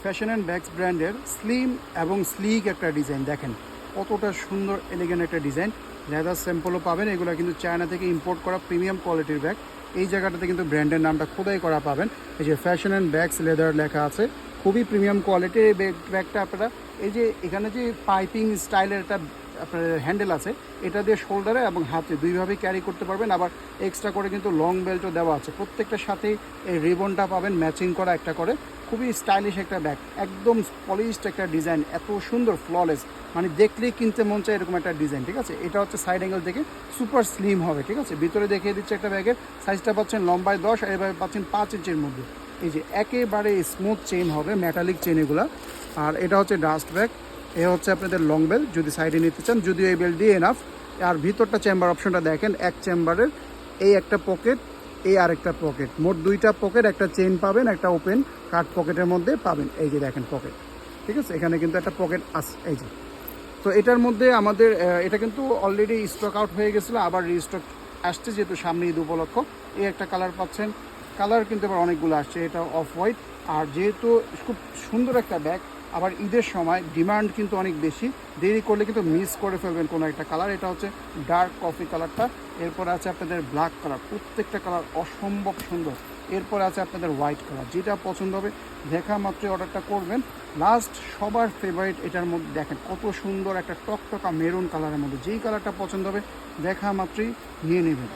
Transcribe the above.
Fashion and bags ব্র্যান্ডের slim এবং slick একটা ডিজাইন দেখেন কতটা সুন্দর এলিগেন্ট একটা ডিজাইন। লেদার স্যাম্পলও পাবেন, এগুলো কিন্তু চায়না থেকে ইম্পোর্ট করা প্রিমিয়াম কোয়ালিটির ব্যাগ। এই জায়গাটাতে কিন্তু ব্র্যান্ডের নামটা খোদাই করা পাবেন। এই যে ফ্যাশন অ্যান্ড ব্যাগস লেদার লেখা আছে, খুবই প্রিমিয়াম কোয়ালিটির এই ব্যাগটা। আপনারা এই যে এখানে যে পাইপিং স্টাইলের একটা আপনার হ্যান্ডেল আছে, এটা দিয়ে শোল্ডারে এবং হাতে দুইভাবেই ক্যারি করতে পারবেন। আবার এক্সট্রা করে কিন্তু লং বেল্টও দেওয়া আছে। প্রত্যেকটার সাথেই এই রিবনটা পাবেন ম্যাচিং করা একটা করে। খুবই স্টাইলিশ একটা ব্যাগ, একদম পলিশড একটা ডিজাইন, এত সুন্দর ফ্ললেস, মানে দেখলেই কিনতে মন চায় এরকম একটা ডিজাইন। ঠিক আছে, এটা হচ্ছে সাইড অ্যাঙ্গেল থেকে সুপার স্লিম হবে। ঠিক আছে, ভিতরে দেখিয়ে দিচ্ছে একটা ব্যাগের সাইজটা পাচ্ছেন লম্বায় 10 আর এভাবে পাচ্ছেন 5 ইঞ্চির মধ্যে। এই যে একেবারে স্মুথ চেইন হবে, মেটালিক চেইন এগুলা। আর এটা হচ্ছে ডাস্ট ব্যাগ, এ হচ্ছে আপনাদের লং বেল্ট যদি সাইডে নিতে চান, যদিও এই বেল্ট দিয়ে এনাফ। আর ভিতরটা চেম্বার অপশনটা দেখেন, এক চেম্বারের এই একটা পকেট, এই আরেকটা পকেট, মোট দুইটা পকেট, একটা চেইন পাবেন, একটা ওপেন কাট পকেটের মধ্যে পাবেন। এই যে দেখেন পকেট, ঠিক আছে, এখানে কিন্তু একটা পকেট আছে। এই যে, তো এটার মধ্যে আমাদের এটা কিন্তু অলরেডি স্টক আউট হয়ে গেছিলো, আবার রিস্টক আসছে যেহেতু সামনে ঈদ উপলক্ষ। এই একটা কালার পাচ্ছেন, কালার কিন্তু আবার অনেকগুলো আসছে, এটা অফ হোয়াইট। আর যেহেতু খুব সুন্দর একটা ব্যাগ, আবার ঈদের সময় ডিমান্ড কিন্তু অনেক বেশি, দেরি করলে কিন্তু মিস করে ফেলবেন কোনো একটা কালার। এটা হচ্ছে ডার্ক কফি কালারটা, এরপর আছে আপনাদের ব্ল্যাক কালার, প্রত্যেকটা কালার অসম্ভব সুন্দর। এরপর আছে আপনাদের হোয়াইট কালার, যেটা পছন্দ হবে দেখা মাত্রই অর্ডারটা করবেন। লাস্ট সবার ফেভারিট এটার মধ্যে দেখেন কত সুন্দর একটা টকটকা মেরুন কালারের মধ্যে, যেই কালারটা পছন্দ হবে দেখা মাত্রই নিয়ে নেবেন।